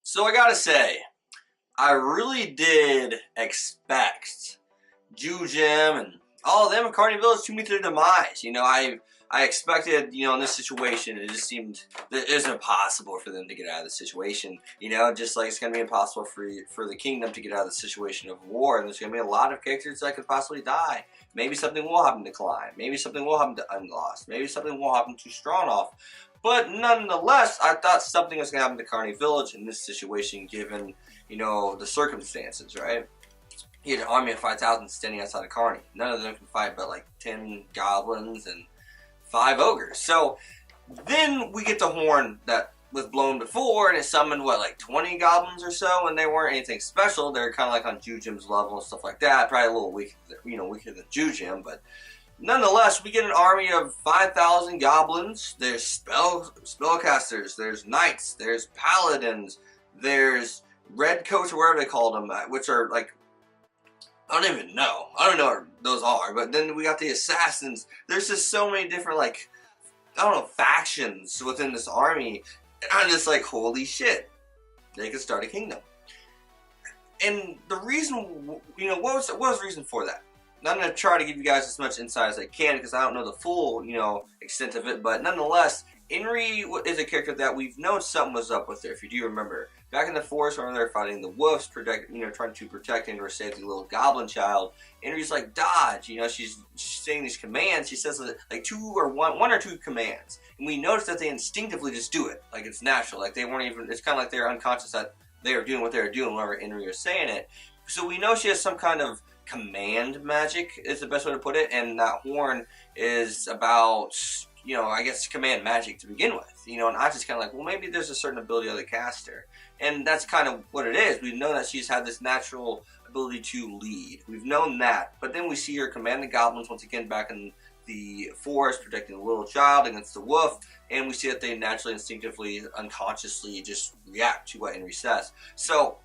So I gotta say, I really did expect Jew Jim and all of them in Carney Village to meet their demise. I expected, in this situation, it just seemed that it was impossible for them to get out of the situation. Just like it's going to be impossible for the kingdom to get out of the situation of war. And there's going to be a lot of characters that could possibly die. Maybe something will happen to Klein. Maybe something will happen to Unlost. Maybe something will happen to Stroganoff. But nonetheless, I thought something was going to happen to Carney Village in this situation, given, the circumstances, right? He had an army of 5,000 standing outside of Carney. None of them can fight but like 10 goblins and 5 ogres. So then we get the horn that was blown before, and it summoned, like 20 goblins or so, and they weren't anything special. They're kind of like on Jew Jim's level and stuff like that. Probably a little weaker than Jew Jim, but nonetheless, we get an army of 5,000 goblins. There's spellcasters, there's knights, there's paladins, there's redcoats or whatever they call them, which are like, I don't even know. I don't know what those are. But then we got the assassins. There's just so many different, factions within this army. And I'm just like, holy shit. They could start a kingdom. And the reason, what was the reason for that? Now, I'm going to try to give you guys as much insight as I can because I don't know the full, extent of it. But nonetheless, Enri is a character that we've known something was up with her, if you do remember. Back in the forest when they're fighting the wolves, trying to protect and save the little goblin child, Enri's like, dodge. She's saying these commands. She says like one or two commands. And we notice that they instinctively just do it. Like it's natural. Like they weren't even, it's kind of like they're unconscious that they are doing what they're doing whenever Enri is saying it. So we know she has some kind of command magic is the best way to put it. And that horn is about, I guess command magic to begin with. And I just kind of like, well, maybe there's a certain ability of the caster. And that's kind of what it is. We've known that she's had this natural ability to lead. We've known that. But then we see her command the goblins once again back in the forest, protecting the little child against the wolf. And we see that they naturally, instinctively, unconsciously just react to what Enri says. So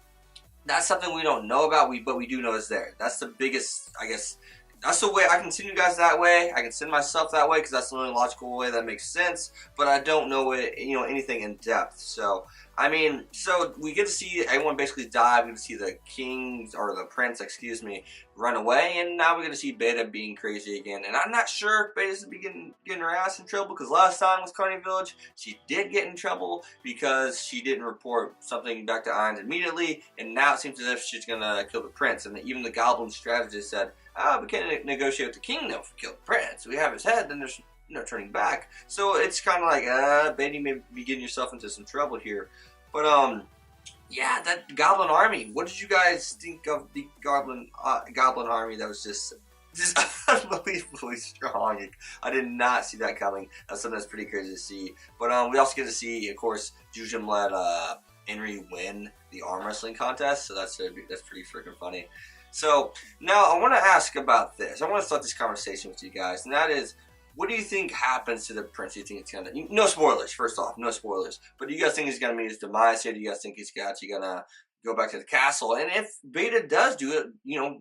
that's something we don't know about, but we do know is there. That's the biggest, I guess. That's the way I can send you guys that way. I can send myself that way because that's the only logical way that makes sense. But I don't know it, anything in depth. So we get to see everyone basically die. We get to see the king or the prince, run away, and now we get to see Beta being crazy again. And I'm not sure if Beta's getting her ass in trouble because last time was Carney Village, she did get in trouble because she didn't report something back to Irons immediately, and now it seems as if she's gonna kill the prince. And even the goblin strategist said, we can't negotiate with the king now if we kill the prince. We have his head, then there's no turning back. So it's kind of like, Betty may be getting yourself into some trouble here. But, yeah, that goblin army. What did you guys think of the goblin army that was just unbelievably strong? I did not see that coming. That's something that's pretty crazy to see. But we also get to see, of course, Jew Jim let Enri win the arm wrestling contest. So that's pretty freaking funny. So, now I want to ask about this. I want to start this conversation with you guys, and that is, what do you think happens to the prince? Do you think it's going to... No spoilers, first off. No spoilers. But do you guys think he's going to meet his demise here? Do you guys think he's actually going to go back to the castle? And if Beta does do it,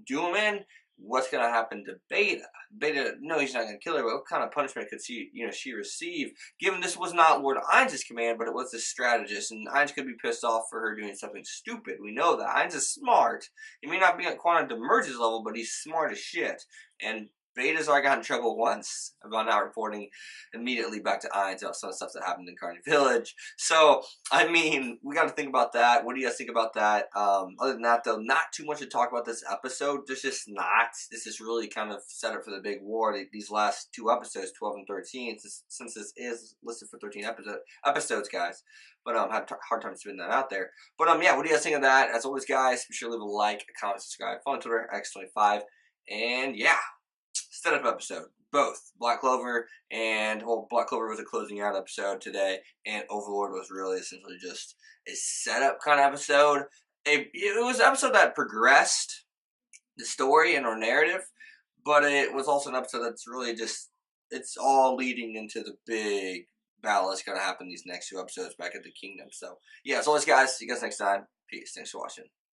do him in, what's going to happen to Beta? Beta, no, he's not going to kill her, but what kind of punishment could she receive? Given this was not Lord Ainz' command, but it was the strategist, and Ainz could be pissed off for her doing something stupid. We know that. Ainz is smart. He may not be at Quantum Demerge's level, but he's smart as shit. And Beta's already got in trouble once about not reporting immediately back to Ainz about some of the stuff that happened in Carney Village. So, we got to think about that. What do you guys think about that? Other than that, though, not too much to talk about this episode. There's just not. This is really kind of set up for the big war. These last 2 episodes, 12 and 13, since this is listed for 13 episodes, guys. But I had a hard time spinning that out there. But yeah, what do you guys think of that? As always, guys, be sure to leave a like, a comment, subscribe, follow on Twitter, X25. And yeah. Setup episode, both Black Clover and Black Clover was a closing out episode today, and OverLord was really essentially just a setup kind of episode. It was an episode that progressed the story and our narrative, but it was also an episode that's really just, it's all leading into the big battle that's going to happen these next 2 episodes back at the kingdom. So yeah, as always, guys, see you guys next time. Peace. Thanks for watching.